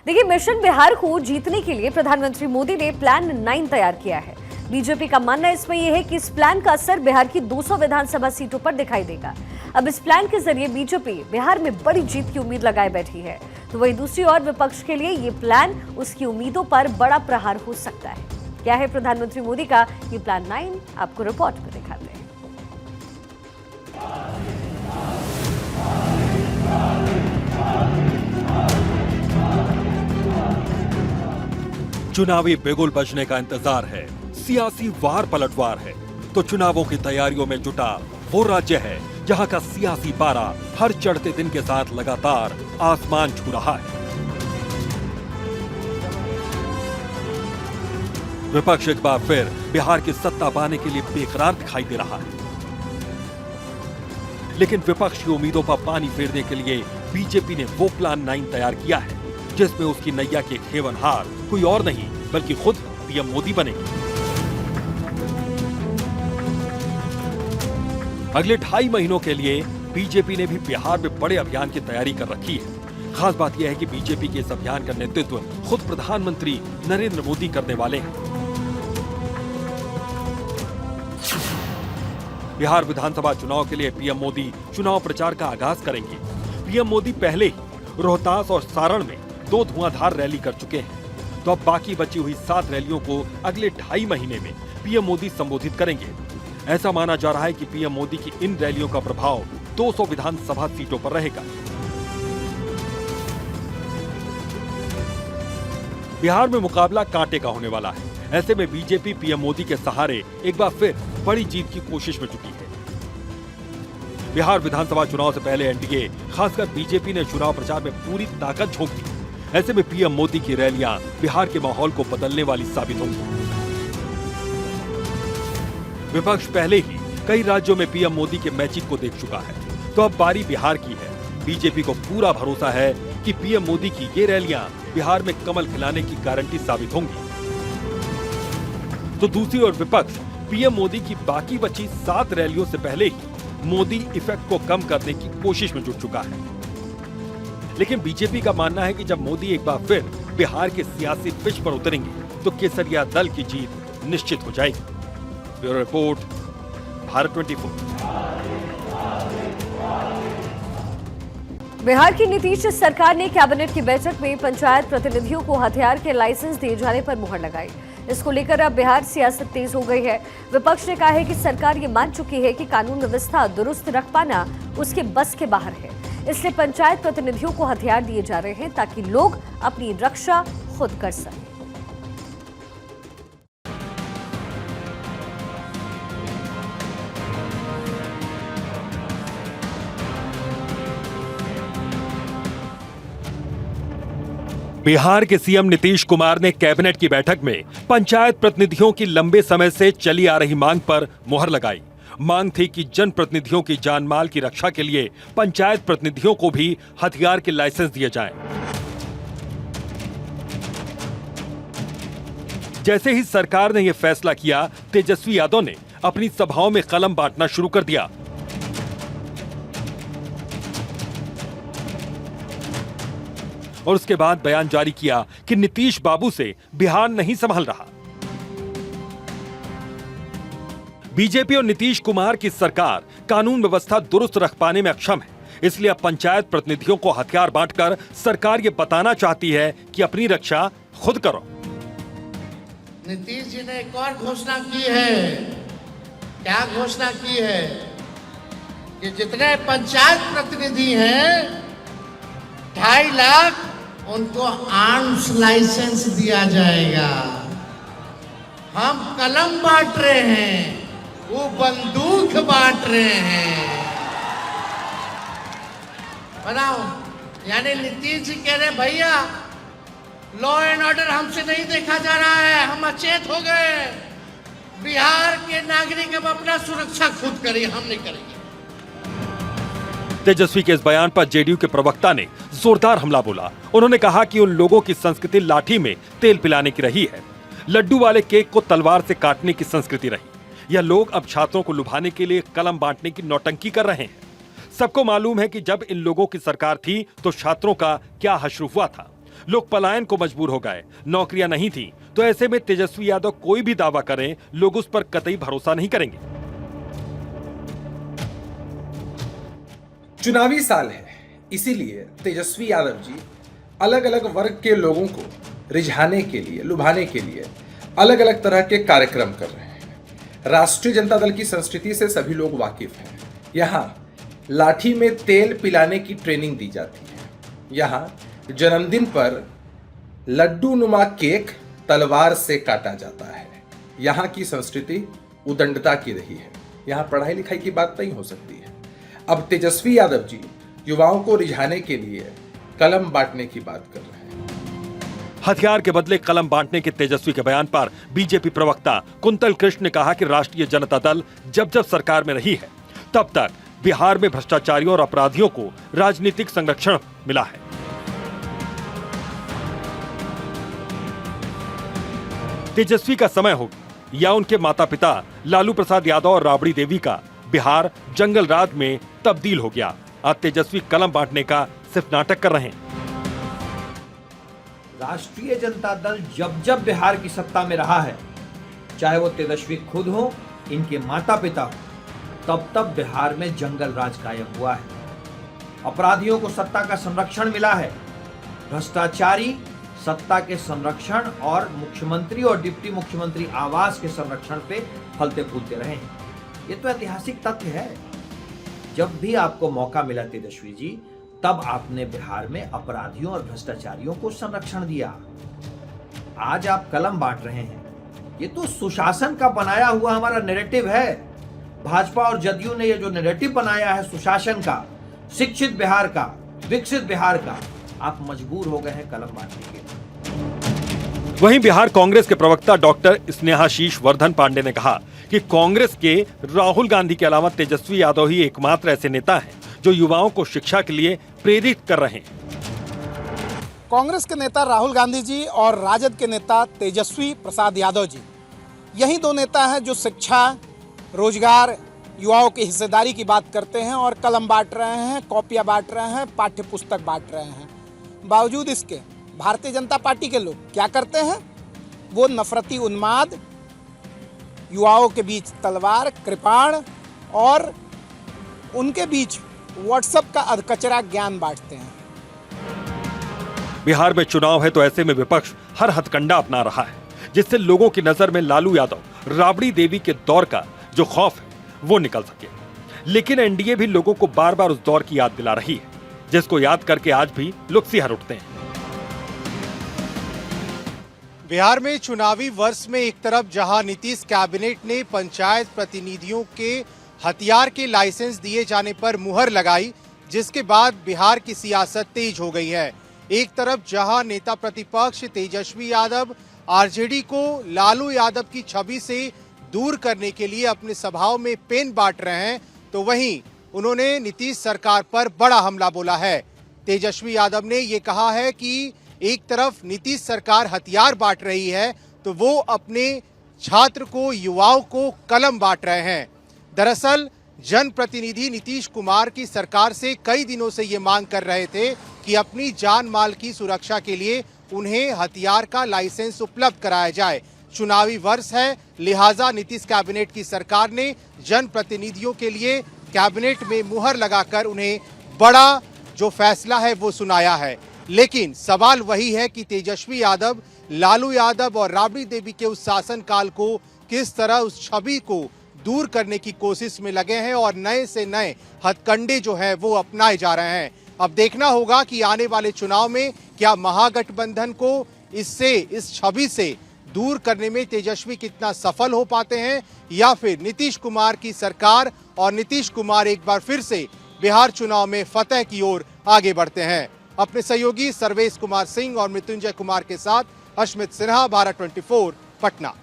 देखिए, मिशन बिहार को जीतने के लिए प्रधानमंत्री मोदी ने प्लान 9 तैयार किया है। बीजेपी का मानना इसमें यह है कि इस प्लान का असर बिहार की 200 विधानसभा सीटों पर दिखाई देगा। अब इस प्लान के जरिए बीजेपी बिहार में बड़ी जीत की उम्मीद लगाए बैठी है, तो वहीं दूसरी ओर विपक्ष के लिए ये प्लान उसकी उम्मीदों पर बड़ा प्रहार हो सकता है। क्या है प्रधानमंत्री मोदी का ये प्लान 9, आपको रिपोर्ट में दिखाते हैं। चुनावी बिगुल बजने का इंतजार है, सियासी वार पलटवार है, तो चुनावों की तैयारियों में जुटा वो राज्य है जहां का सियासी पारा हर चढ़ते दिन के साथ लगातार आसमान छू रहा है। विपक्ष एक बार फिर बिहार की सत्ता पाने के लिए बेकरार दिखाई दे रहा है, लेकिन विपक्ष की उम्मीदों पर पानी फेरने के लिए बीजेपी ने वो प्लान 9 तैयार किया है जिसमें उसकी नैया के खेवनहार कोई और नहीं बल्कि खुद पीएम मोदी बनेंगे। अगले 2.5 महीनों के लिए बीजेपी ने भी बिहार में बड़े अभियान की तैयारी कर रखी है। खास बात यह है कि बीजेपी के इस अभियान का नेतृत्व खुद प्रधानमंत्री नरेंद्र मोदी करने वाले हैं। बिहार विधानसभा चुनाव के लिए पीएम मोदी चुनाव प्रचार का आगाज करेंगे। पीएम मोदी पहले ही रोहतास और सारण में 2 धुआंधार रैली कर चुके हैं, तो अब बाकी बची हुई 7 रैलियों को अगले 2.5 महीने में पीएम मोदी संबोधित करेंगे। ऐसा माना जा रहा है कि पीएम मोदी की इन रैलियों का प्रभाव 200 विधानसभा सीटों पर रहेगा। बिहार में मुकाबला कांटे का होने वाला है। ऐसे में बीजेपी पीएम मोदी के सहारे एक बार फिर बड़ी जीत की कोशिश में जुटी है। बिहार विधानसभा चुनाव से पहले एनडीए, खासकर बीजेपी ने चुनाव प्रचार में पूरी ताकत झोंक दी। ऐसे में पीएम मोदी की रैलियां बिहार के माहौल को बदलने वाली साबित होंगी। विपक्ष पहले ही कई राज्यों में पीएम मोदी के मैजिक को देख चुका है, तो अब बारी बिहार की है। बीजेपी को पूरा भरोसा है कि पीएम मोदी की ये रैलियां बिहार में कमल खिलाने की गारंटी साबित होंगी। तो दूसरी ओर विपक्ष पीएम मोदी की बाकी बची 7 रैलियों से पहले ही मोदी इफेक्ट को कम करने की कोशिश में जुट चुका है। लेकिन बीजेपी का मानना है कि जब मोदी एक बार फिर बिहार के सियासी पिच पर उतरेंगे तो केसरिया दल की जीत निश्चित हो जाएगी। Bureau report, Bharat 24। बिहार की नीतीश सरकार ने कैबिनेट की बैठक में पंचायत प्रतिनिधियों को हथियार के लाइसेंस दिए जाने पर मुहर लगाई। इसको लेकर अब बिहार सियासत तेज हो गई है। विपक्ष ने कहा है कि सरकार ये मान चुकी है कि कानून व्यवस्था दुरुस्त रख पाना उसके बस के बाहर है, इसलिए पंचायत प्रतिनिधियों को हथियार दिए जा रहे हैं ताकि लोग अपनी रक्षा खुद कर सकें। बिहार के सीएम नीतीश कुमार ने कैबिनेट की बैठक में पंचायत प्रतिनिधियों की लंबे समय से चली आ रही मांग पर मुहर लगाई। मांग थी कि जनप्रतिनिधियों की जान माल की रक्षा के लिए पंचायत प्रतिनिधियों को भी हथियार के लाइसेंस दिए जाएं। जैसे ही सरकार ने यह फैसला किया, तेजस्वी यादव ने अपनी सभाओं में कलम बांटना शुरू कर दिया। और उसके बाद बयान जारी किया कि नीतीश बाबू से बिहार नहीं संभल रहा। बीजेपी और नीतीश कुमार की सरकार कानून व्यवस्था दुरुस्त रख पाने में अक्षम है, इसलिए अब पंचायत प्रतिनिधियों को हथियार बांटकर सरकार ये बताना चाहती है कि अपनी रक्षा खुद करो। नीतीश जी ने एक और घोषणा की है। क्या घोषणा की है? कि जितने पंचायत प्रतिनिधि हैं 2.5 लाख उनको आर्म्स लाइसेंस दिया जाएगा। हम कलम बांट रहे हैं, वो बंदूक बांट रहे हैं। बताओ, यानी नीतीश जी कह रहे भैया लॉ एंड ऑर्डर हमसे नहीं देखा जा रहा है, हम अचेत हो गए। बिहार के नागरिक अब अपना सुरक्षा खुद करिए, हम नहीं करेंगे। तेजस्वी के इस बयान पर जेडीयू के प्रवक्ता ने जोरदार हमला बोला। उन्होंने कहा कि उन लोगों की संस्कृति लाठी में तेल पिलाने की रही है, लड्डू वाले केक को तलवार से काटने की संस्कृति रही। यह लोग अब छात्रों को लुभाने के लिए कलम बांटने की नौटंकी कर रहे हैं। सबको मालूम है कि जब इन लोगों की सरकार थी तो छात्रों का क्या हश्र हुआ था। लोग पलायन को मजबूर हो गए, नौकरियां नहीं थी, तो ऐसे में तेजस्वी यादव कोई भी दावा करें, लोग उस पर कतई भरोसा नहीं करेंगे। चुनावी साल है, इसीलिए तेजस्वी यादव जी अलग अलग वर्ग के लोगों को रिझाने के लिए, लुभाने के लिए अलग अलग तरह के कार्यक्रम कर रहे हैं। राष्ट्रीय जनता दल की संस्कृति से सभी लोग वाकिफ हैं। यहाँ लाठी में तेल पिलाने की ट्रेनिंग दी जाती है। यहाँ जन्मदिन पर लड्डू नुमा केक तलवार से काटा जाता है। यहाँ की संस्कृति उदंडता की रही है। यहाँ पढ़ाई लिखाई की बात नहीं हो सकती है। अब तेजस्वी यादव जी युवाओं को रिझाने के लिए कलम बांटने की बात कर रहे हैं। हथियार के बदले कलम बांटने के तेजस्वी के बयान पर बीजेपी प्रवक्ता कुंतल कृष्ण ने कहा कि राष्ट्रीय जनता दल जब जब सरकार में रही है, तब तक बिहार में भ्रष्टाचारियों और अपराधियों को राजनीतिक संरक्षण मिला है। तेजस्वी का समय हो या उनके माता पिता लालू प्रसाद यादव और राबड़ी देवी का बिहार जंगल राज में तब्दील हो गया। आज तेजस्वी कलम बांटने का सिर्फ नाटक कर रहे हैं। राष्ट्रीय जनता दल जब जब बिहार की सत्ता में रहा है, चाहे वो तेजस्वी खुद हो, इनके माता पिता हो, तब तब बिहार में जंगल राज कायम हुआ है। अपराधियों को सत्ता का संरक्षण मिला है। भ्रष्टाचारी सत्ता के संरक्षण और मुख्यमंत्री और डिप्टी मुख्यमंत्री आवास के संरक्षण पे फलते फूलते रहे हैं। ये तो ऐतिहासिक तथ्य है। जब भी आपको मौका मिला तेजस्वी जी, तब आपने बिहार में अपराधियों और भ्रष्टाचारियों को संरक्षण दिया। आज आप कलम बांट रहे हैं। ये तो सुशासन का बनाया हुआ हमारा नैरेटिव है। भाजपा और जदयू ने ये जो नैरेटिव बनाया है सुशासन का, शिक्षित बिहार का, विकसित बिहार का, आप मजबूर हो गए हैं कलम बांटने के। वहीं बिहार कांग्रेस के प्रवक्ता डॉक्टर स्नेहाशीष वर्धन पांडे ने कहा कि कांग्रेस के राहुल गांधी के अलावा तेजस्वी यादव ही एकमात्र ऐसे नेता हैं जो युवाओं को शिक्षा के लिए प्रेरित कर रहे हैं। कांग्रेस के नेता राहुल गांधी जी और राजद के नेता तेजस्वी प्रसाद यादव जी, यही दो नेता हैं जो शिक्षा, रोजगार, युवाओं की हिस्सेदारी की बात करते हैं और कलम बांट रहे हैं, कॉपियां बांट रहे हैं, पाठ्य पुस्तक बांट रहे हैं। बावजूद इसके भारतीय जनता पार्टी के लोग क्या करते हैं? वो नफरती उन्माद, युवाओं के बीच तलवार, कृपाण और उनके बीच व्हाट्सएप का अधकचरा ज्ञान बांटते हैं। बिहार में चुनाव है, तो ऐसे में विपक्ष हर हथकंडा अपना रहा है, जिससे लोगों की नजर में लालू यादव, राबड़ी देवी के दौर का जो खौफ है वो निकल सके। लेकिन एनडीए भी लोगों को बार बार उस दौर की याद दिला रही है, जिसको याद करके आज भी लोग सिहर उठते हैं। बिहार में चुनावी वर्ष में एक तरफ जहां नीतीश कैबिनेट ने पंचायत प्रतिनिधियों के हथियार के लाइसेंस दिए जाने पर मुहर लगाई, जिसके बाद बिहार की सियासत तेज हो गई है। एक तरफ जहां नेता प्रतिपक्ष तेजस्वी यादव आरजेडी को लालू यादव की छवि से दूर करने के लिए अपने सभाओं में पेन बांट रहे हैं, तो वहीं उन्होंने नीतीश सरकार पर बड़ा हमला बोला है। तेजस्वी यादव ने ये कहा है कि एक तरफ नीतीश सरकार हथियार बांट रही है, तो वो अपने छात्र को, युवाओं को कलम बांट रहे हैं। दरअसल जनप्रतिनिधि नीतीश कुमार की सरकार से कई दिनों से ये मांग कर रहे थे कि अपनी जान माल की सुरक्षा के लिए उन्हें हथियार का लाइसेंस उपलब्ध कराया जाए। चुनावी वर्ष है, लिहाजा नीतीश कैबिनेट की सरकार ने जनप्रतिनिधियों के लिए कैबिनेट में मुहर लगाकर उन्हें बड़ा जो फैसला है वो सुनाया है। लेकिन सवाल वही है कि तेजस्वी यादव, लालू यादव और राबड़ी देवी के उस शासनकाल को किस तरह उस छवि को दूर करने की कोशिश में लगे हैं और नए से नए हथकंडे जो है वो अपनाए जा रहे हैं। अब देखना होगा कि आने वाले चुनाव में क्या महागठबंधन को इस छवि से दूर करने में तेजस्वी कितना सफल हो पाते हैं, या फिर नीतीश कुमार की सरकार और नीतीश कुमार एक बार फिर से बिहार चुनाव में फतह की ओर आगे बढ़ते हैं। अपने सहयोगी सर्वेश कुमार सिंह और मृत्युंजय कुमार के साथ अश्मित सिन्हा, भारत 24, पटना।